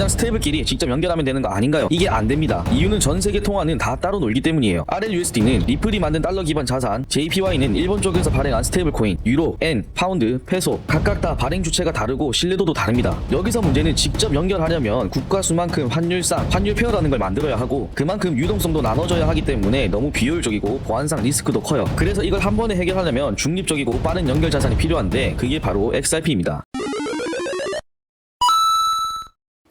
당장 스테이블끼리 직접 연결하면 되는 거 아닌가요? 이게 안 됩니다. 이유는 전 세계 통화는 다 따로 놀기 때문이에요. RLUSD는 리플이 만든 달러 기반 자산, JPY는 일본 쪽에서 발행한 스테이블 코인, 유로, 엔, 파운드, 페소 각각 다 발행 주체가 다르고 신뢰도도 다릅니다. 여기서 문제는 직접 연결하려면 국가 수만큼 환율상 환율 페어라는 걸 만들어야 하고 그만큼 유동성도 나눠져야 하기 때문에 너무 비효율적이고 보안상 리스크도 커요. 그래서 이걸 한 번에 해결하려면 중립적이고 빠른 연결 자산이 필요한데 그게 바로 XRP입니다.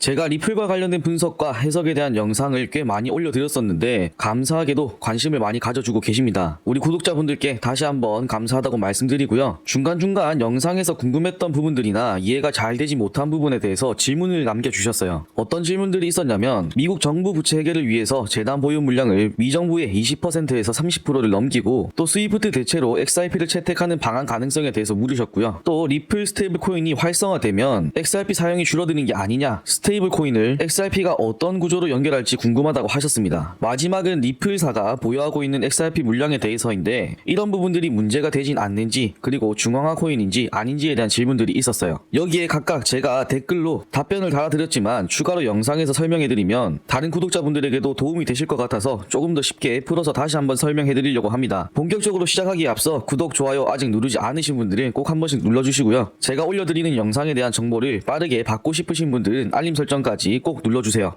제가 리플과 관련된 분석과 해석에 대한 영상을 꽤 많이 올려드렸었는데 감사하게도 관심을 많이 가져주고 계십니다. 우리 구독자분들께 다시 한번 감사하다고 말씀드리고요. 중간중간 영상에서 궁금했던 부분들이나 이해가 잘 되지 못한 부분에 대해서 질문을 남겨주셨어요. 어떤 질문들이 있었냐면 미국 정부 부채 해결을 위해서 재단 보유 물량을 미정부의 20%에서 30%를 넘기고 또 스위프트 대체로 XRP를 채택하는 방안 가능성에 대해서 물으셨고요. 또 리플 스테이블 코인이 활성화되면 XRP 사용이 줄어드는 게 아니냐, 스테이블 코인을 XRP가 어떤 구조로 연결할지 궁금하다고 하셨습니다. 마지막은 리플사가 보유하고 있는 XRP 물량에 대해서인데 이런 부분들이 문제가 되진 않는지 그리고 중앙화 코인인지 아닌지에 대한 질문들이 있었어요. 여기에 각각 제가 댓글로 답변을 달아드렸지만 추가로 영상에서 설명해드리면 다른 구독자분들에게도 도움이 되실 것 같아서 조금 더 쉽게 풀어서 다시 한번 설명해드리려고 합니다. 본격적으로 시작하기에 앞서 구독, 좋아요 아직 누르지 않으신 분들은 꼭 한 번씩 눌러주시고요. 제가 올려드리는 영상에 대한 정보를 빠르게 받고 싶으신 분들은 알림 설정까지 꼭 눌러주세요.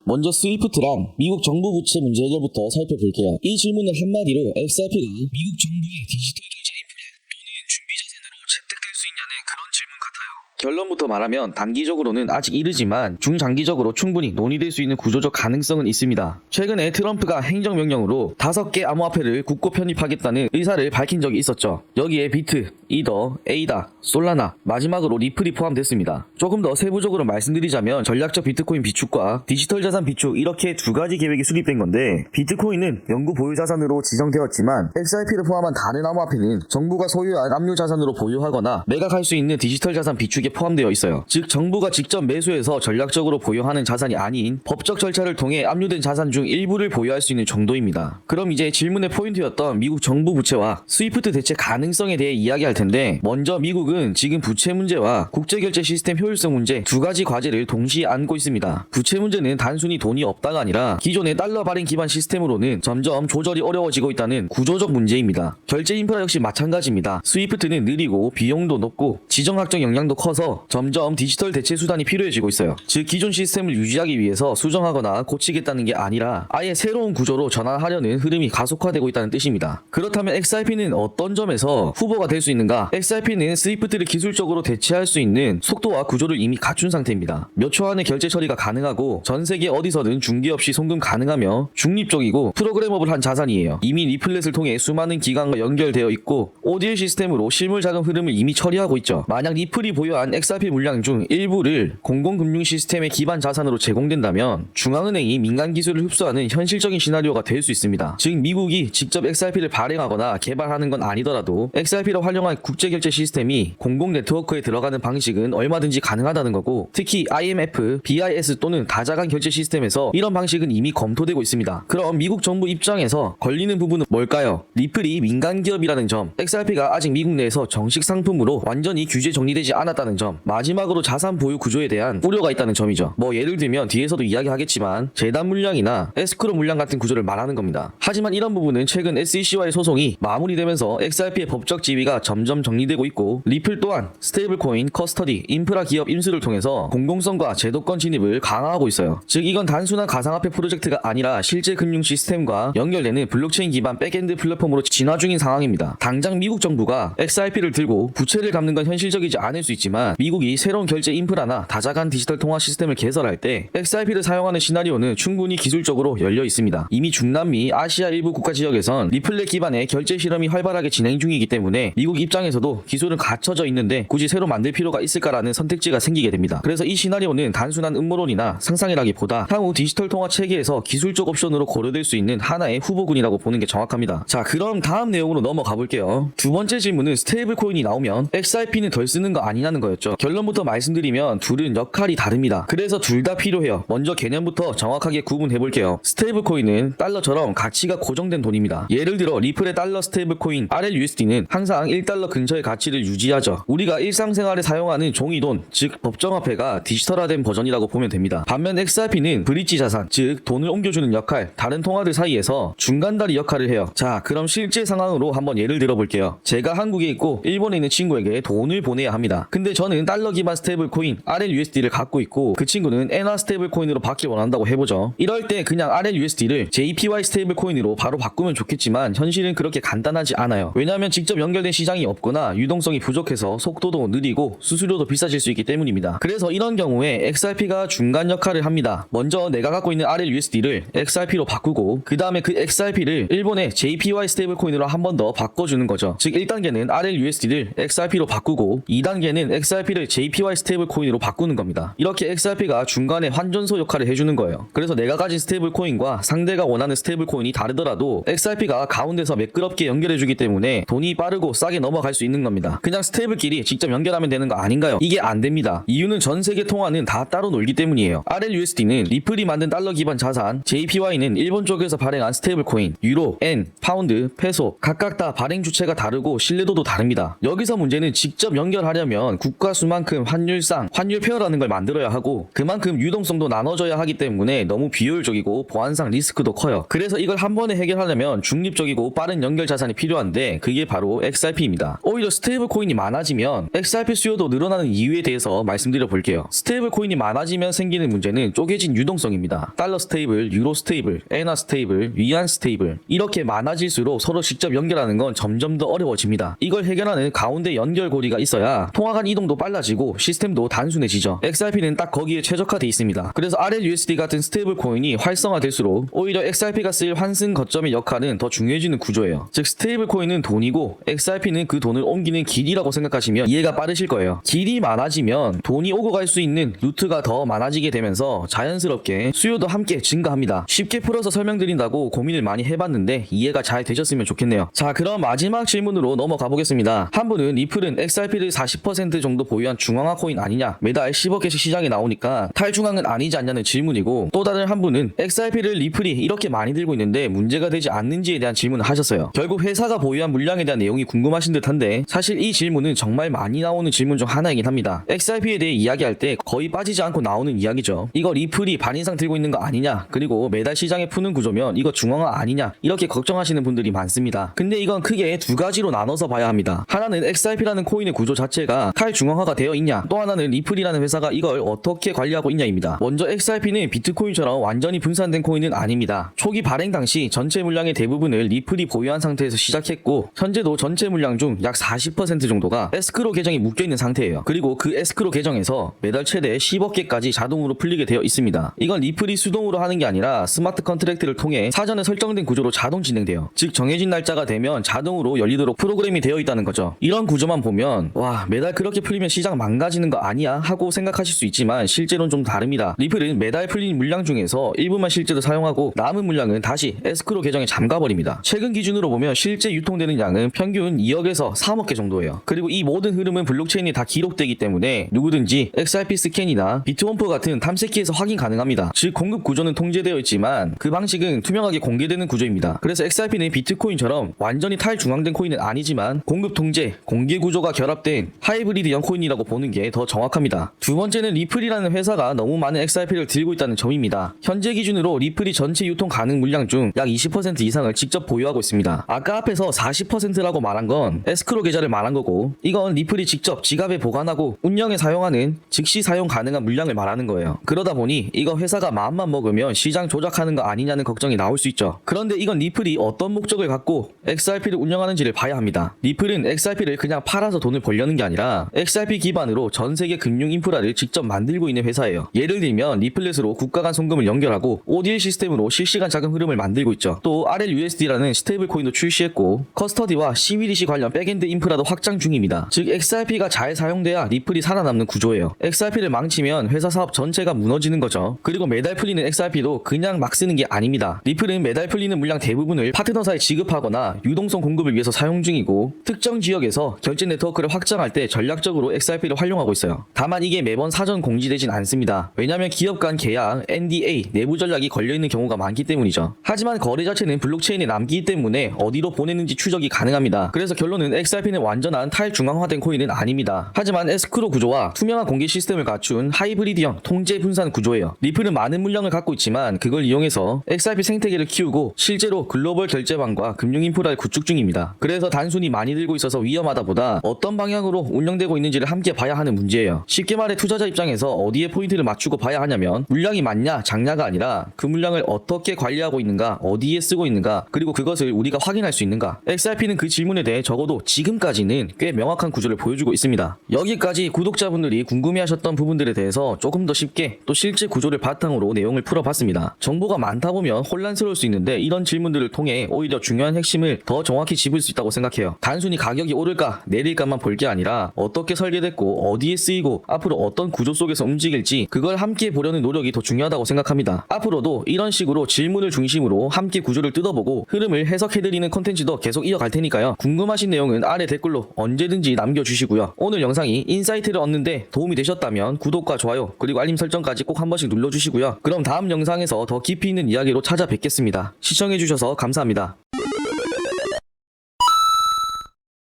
먼저 스위프트랑 미국 정부 부채 문제 해결부터 살펴볼게요. 이 질문은 한마디로 XRP가 미국 정부의 디지털 결제 인프라 또는 준비 자산으로 채택될 수 있냐는 그런 질문 같아요. 결론부터 말하면 단기적으로는 아직 이르지만 중장기적으로 충분히 논의될 수 있는 구조적 가능성은 있습니다. 최근에 트럼프가 행정명령으로 5개 암호화폐를 국고 편입하겠다는 의사를 밝힌 적이 있었죠. 여기에 비트, 이더, 에이다, 솔라나, 마지막으로 리플이 포함됐습니다. 조금 더 세부적으로 말씀드리자면 전략적 비트코인 비축과 디지털 자산 비축 이렇게 두 가지 계획이 수립된 건데 비트코인은 영구 보유 자산으로 지정되었지만 XRP를 포함한 다른 암호화폐는 정부가 소유한 압류 자산으로 보유하거나 매각할 수 있는 디지털 자산 비축에 포함되어 있어요. 즉 정부가 직접 매수해서 전략적으로 보유하는 자산이 아닌 법적 절차를 통해 압류된 자산 중 일부를 보유할 수 있는 정도입니다. 그럼 이제 질문의 포인트였던 미국 정부 부채와 스위프트 대체 가능성에 대해 이야기할 텐데 먼저 미국은 지금 부채 문제와 국제결제 시스템 효율성 문제 두 가지 과제를 동시에 안고 있습니다. 부채 문제는 단순히 돈이 없다가 아니라 기존의 달러 발행 기반 시스템으로는 점점 조절이 어려워지고 있다는 구조적 문제입니다. 결제 인프라 역시 마찬가지입니다. 스위프트는 느리고 비용도 높고 지정학적 영향도 커서 점점 디지털 대체 수단이 필요해지고 있어요. 즉 기존 시스템을 유지하기 위해서 수정하거나 고치겠다는 게 아니라 아예 새로운 구조로 전환하려는 흐름이 가속화되고 있다는 뜻입니다. 그렇다면 XRP는 어떤 점에서 후보가 될 수 있는가? XRP는 스위프트를 기술적으로 대체할 수 있는 속도와 구조를 이미 갖춘 상태입니다. 몇 초 안에 결제 처리가 가능하고 전 세계 어디서든 중개 없이 송금 가능하며 중립적이고 프로그래머블한 자산이에요. 이미 리플렛을 통해 수많은 기관과 연결되어 있고 ODL 시스템으로 실물 자금 흐름을 이미 처리하고 있죠. 만약 리플이 보유한 XRP 물량 중 일부를 공공금융 시스템의 기반 자산으로 제공된다면 중앙은행이 민간 기술을 흡수하는 현실적인 시나리오가 될 수 있습니다. 즉 미국이 직접 XRP를 발행하거나 개발하는 건 아니더라도 XRP를 활용한 국제결제 시스템이 공공 네트워크에 들어가는 방식은 얼마든지 가능하다는 거고 특히 IMF, BIS 또는 다자간 결제 시스템에서 이런 방식은 이미 검토되고 있습니다. 그럼 미국 정부 입장에서 걸리는 부분은 뭘까요? 리플이 민간 기업이라는 점, XRP가 아직 미국 내에서 정식 상품으로 완전히 규제 정리되지 않았다는 점, 마지막으로 자산 보유 구조에 대한 우려가 있다는 점이죠. 뭐 예를 들면 뒤에서도 이야기하겠지만 재단 물량이나 에스크로 물량 같은 구조를 말하는 겁니다. 하지만 이런 부분은 최근 SEC와의 소송이 마무리되면서 XRP의 법적 지위가 점점 정리되고 있고 리플 또한 스테이블 코인, 커스터디, 인프라 기업 인수를 통해서 공공성과 제도권 진입을 강화하고 있어요. 즉 이건 단순한 가상화폐 프로젝트가 아니라 실제 금융 시스템과 연결되는 블록체인 기반 백엔드 플랫폼으로 진화 중인 상황입니다. 당장 미국 정부가 XRP를 들고 부채를 갚는 건 현실적이지 않을 수 있지만 미국이 새로운 결제 인프라나 다자간 디지털 통화 시스템을 개설할 때 XRP를 사용하는 시나리오는 충분히 기술적으로 열려 있습니다. 이미 중남미, 아시아 일부 국가 지역에선 리플렛 기반의 결제 실험이 활발하게 진행 중이기 때문에 미국 입장에서도 기술은 갖춰져 있는데 굳이 새로 만들 필요가 있을까라는 선택지가 생기게 됩니다. 그래서 이 시나리오는 단순한 음모론이나 상상이라기보다 향후 디지털 통화 체계에서 기술적 옵션으로 고려될 수 있는 하나의 후보군이라고 보는 게 정확합니다. 자, 그럼 다음 내용으로 넘어가 볼게요. 두 번째 질문은 스테이블 코인이 나오면 XRP는 덜 쓰는 거 아니냐는 거예요. 거였죠. 결론부터 말씀드리면 둘은 역할이 다릅니다. 그래서 둘 다 필요해요. 먼저 개념부터 정확하게 구분해 볼게요. 스테이블 코인은 달러처럼 가치가 고정된 돈입니다. 예를 들어 리플의 달러 스테이블 코인 RLUSD는 항상 1달러 근처의 가치를 유지하죠. 우리가 일상생활에 사용하는 종이돈, 즉 법정화폐가 디지털화된 버전이라고 보면 됩니다. 반면 XRP는 브릿지 자산, 즉 돈을 옮겨주는 역할, 다른 통화들 사이에서 중간다리 역할을 해요. 자, 그럼 실제 상황으로 한번 예를 들어볼게요. 제가 한국에 있고 일본에 있는 친구에게 돈을 보내야 합니다. 근데 저는 달러 기반 스테이블 코인 RLUSD를 갖고 있고 그 친구는 엔화 스테이블 코인으로 받길 원한다고 해보죠. 이럴 때 그냥 RLUSD를 JPY 스테이블 코인으로 바로 바꾸면 좋겠지만 현실은 그렇게 간단하지 않아요. 왜냐하면 직접 연결된 시장이 없거나 유동성이 부족해서 속도도 느리고 수수료도 비싸질 수 있기 때문입니다. 그래서 이런 경우에 XRP가 중간 역할을 합니다. 먼저 내가 갖고 있는 RLUSD를 XRP로 바꾸고 그 다음에 그 XRP를 일본의 JPY 스테이블 코인으로 한 번 더 바꿔주는 거죠. 즉 1단계는 RLUSD를 XRP로 바꾸고 2단계는 XRP를 JPY 스테이블 코인으로 바꾸는 겁니다. 이렇게 XRP가 중간에 환전소 역할을 해주는 거예요. 그래서 내가 가진 스테이블 코인과 상대가 원하는 스테이블 코인이 다르더라도 XRP가 가운데서 매끄럽게 연결해주기 때문에 돈이 빠르고 싸게 넘어갈 수 있는 겁니다. 그냥 스테이블끼리 직접 연결하면 되는 거 아닌가요? 이게 안 됩니다. 이유는 전 세계 통화는 다 따로 놀기 때문이에요. RLUSD는 리플이 만든 달러 기반 자산, JPY는 일본 쪽에서 발행한 스테이블 코인, 유로, 엔, 파운드, 페소 각각 다 발행 주체가 다르고 신뢰도도 다릅니다. 여기서 문제는 직접 연결하려면 국가 수만큼 환율상 환율 페어라는 걸 만들어야 하고 그만큼 유동성도 나눠져야 하기 때문에 너무 비효율적이고 보안상 리스크도 커요. 그래서 이걸 한 번에 해결하려면 중립적이고 빠른 연결 자산이 필요한데 그게 바로 XRP입니다. 오히려 스테이블 코인이 많아지면 XRP 수요도 늘어나는 이유에 대해서 말씀드려 볼게요. 스테이블 코인이 많아지면 생기는 문제는 쪼개진 유동성입니다. 달러 스테이블, 유로 스테이블, 엔화 스테이블, 위안 스테이블 이렇게 많아질수록 서로 직접 연결하는 건 점점 더 어려워집니다. 이걸 해결하는 가운데 연결고리가 있어야 통화 간 이동도 빨라지고 시스템도 단순해지죠. XRP는 딱 거기에 최적화되어 있습니다. 그래서 RLUSD 같은 스테이블 코인이 활성화될수록 오히려 XRP가 쓸 환승 거점의 역할은 더 중요해지는 구조예요. 즉 스테이블 코인은 돈이고 XRP는 그 돈을 옮기는 길이라고 생각하시면 이해가 빠르실 거예요. 길이 많아지면 돈이 오고 갈 수 있는 루트가 더 많아지게 되면서 자연스럽게 수요도 함께 증가합니다. 쉽게 풀어서 설명드린다고 고민을 많이 해봤는데 이해가 잘 되셨으면 좋겠네요. 자, 그럼 마지막 질문으로 넘어가 보겠습니다. 한 분은 리플은 XRP를 40% 정도 보유한 중앙화 코인 아니냐, 매달 10억 개씩 시장에 나오니까 탈중앙은 아니지 않냐는 질문이고, 또 다른 한 분은 XRP를 리플이 이렇게 많이 들고 있는데 문제가 되지 않는지에 대한 질문을 하셨어요. 결국 회사가 보유한 물량에 대한 내용이 궁금하신 듯한데 사실 이 질문은 정말 많이 나오는 질문 중 하나이긴 합니다. XRP에 대해 이야기할 때 거의 빠지지 않고 나오는 이야기죠. 이거 리플이 반 이상 들고 있는 거 아니냐, 그리고 매달 시장에 푸는 구조면 이거 중앙화 아니냐, 이렇게 걱정하시는 분들이 많습니다. 근데 이건 크게 두 가지로 나눠서 봐야 합니다. 하나는 XRP라는 코인의 구조 자체가 탈중앙화가 되어 있냐, 또 하나는 리플이라는 회사가 이걸 어떻게 관리하고 있냐입니다. 먼저 XRP는 비트코인처럼 완전히 분산된 코인은 아닙니다. 초기 발행 당시 전체 물량의 대부분을 리플이 보유한 상태에서 시작했고 현재도 전체 물량 중 약 40% 정도가 에스크로 계정이 묶여있는 상태예요. 그리고 그 에스크로 계정에서 매달 최대 10억 개까지 자동으로 풀리게 되어 있습니다. 이건 리플이 수동으로 하는 게 아니라 스마트 컨트랙트를 통해 사전에 설정된 구조로 자동 진행돼요. 즉 정해진 날짜가 되면 자동으로 열리도록 프로그램이 되어 있다는 거죠. 이런 구조만 보면 와, 매달 그렇게 풀리면 시장 망가지는 거 아니야? 하고 생각하실 수 있지만 실제로는 좀 다릅니다. 리플은 매달 풀린 물량 중에서 일부만 실제로 사용하고 남은 물량은 다시 에스크로 계정에 잠가버립니다. 최근 기준으로 보면 실제 유통되는 양은 평균 2억에서 3억 개 정도예요. 그리고 이 모든 흐름은 블록체인에 다 기록되기 때문에 누구든지 XRP 스캔이나 비트원프 같은 탐색기에서 확인 가능합니다. 즉 공급 구조는 통제되어 있지만 그 방식은 투명하게 공개되는 구조입니다. 그래서 XRP는 비트코인처럼 완전히 탈중앙된 코인은 아니지만 공급 통제, 공개 구조가 결합된 하이브리드형 코인이라고 보는 게 더 정확합니다. 두 번째는 리플이라는 회사가 너무 많은 XRP를 들고 있다는 점입니다. 현재 기준으로 리플이 전체 유통 가능 물량 중 약 20% 이상을 직접 보유하고 있습니다. 아까 앞에서 40%라고 말한 건 에스크로 계좌를 말한 거고, 이건 리플이 직접 지갑에 보관하고 운영에 사용하는 즉시 사용 가능한 물량을 말하는 거예요. 그러다 보니 이거 회사가 마음만 먹으면 시장 조작하는 거 아니냐는 걱정이 나올 수 있죠. 그런데 이건 리플이 어떤 목적을 갖고 XRP를 운영하는지를 봐야 합니다. 리플은 XRP를 그냥 팔아서 돈을 벌려는 게 아니라 XRP 기반으로 전 세계 금융 인프라를 직접 만들고 있는 회사예요. 예를 들면 리플렛으로 국가 간 송금을 연결하고 ODL 시스템으로 실시간 자금 흐름을 만들고 있죠. 또 RLUSD라는 스테이블 코인도 출시했고 커스터디와 CBDC 관련 백엔드 인프라도 확장 중입니다. 즉 XRP가 잘 사용돼야 리플이 살아남는 구조예요. XRP를 망치면 회사 사업 전체가 무너지는 거죠. 그리고 매달 풀리는 XRP도 그냥 막 쓰는 게 아닙니다. 리플은 매달 풀리는 물량 대부분을 파트너사에 지급하거나 유동성 공급을 위해서 사용 중이고 특정 지역에서 결제 네트워크를 확장할 때 전략적으로 방식으로 XRP를 활용하고 있어요. 다만 이게 매번 사전 공지되진 않습니다. 왜냐하면 기업 간 계약, NDA, 내부 전략이 걸려있는 경우가 많기 때문이죠. 하지만 거래 자체는 블록체인에 남기기 때문에 어디로 보내는지 추적이 가능합니다. 그래서 결론은 XRP는 완전한 탈중앙화된 코인은 아닙니다. 하지만 에스크로 구조와 투명한 공개 시스템을 갖춘 하이브리드형 통제 분산 구조예요. 리플은 많은 물량을 갖고 있지만 그걸 이용해서 XRP 생태계를 키우고 실제로 글로벌 결제망과 금융 인프라를 구축 중입니다. 그래서 단순히 많이 들고 있어서 위험하다 보다 어떤 방향으로 운영되고 있는지를 함께 봐야 하는 문제예요. 쉽게 말해 투자자 입장에서 어디에 포인트를 맞추고 봐야 하냐면 물량이 많냐 작냐가 아니라 그 물량을 어떻게 관리하고 있는가, 어디에 쓰고 있는가, 그리고 그것을 우리가 확인할 수 있는가. XRP는 그 질문에 대해 적어도 지금까지는 꽤 명확한 구조를 보여주고 있습니다. 여기까지 구독자분들이 궁금해하셨던 부분들에 대해서 조금 더 쉽게 또 실제 구조를 바탕으로 내용을 풀어봤습니다. 정보가 많다 보면 혼란스러울 수 있는데 이런 질문들을 통해 오히려 중요한 핵심을 더 정확히 짚을 수 있다고 생각해요. 단순히 가격이 오를까 내릴까만 볼 게 아니라 어떻게 설계됐고 어디에 쓰이고 앞으로 어떤 구조 속에서 움직일지 그걸 함께 보려는 노력이 더 중요하다고 생각합니다. 앞으로도 이런 식으로 질문을 중심으로 함께 구조를 뜯어보고 흐름을 해석해드리는 컨텐츠도 계속 이어갈 테니까요. 궁금하신 내용은 아래 댓글로 언제든지 남겨주시고요. 오늘 영상이 인사이트를 얻는데 도움이 되셨다면 구독과 좋아요 그리고 알림 설정까지 꼭 한 번씩 눌러주시고요. 그럼 다음 영상에서 더 깊이 있는 이야기로 찾아뵙겠습니다. 시청해주셔서 감사합니다.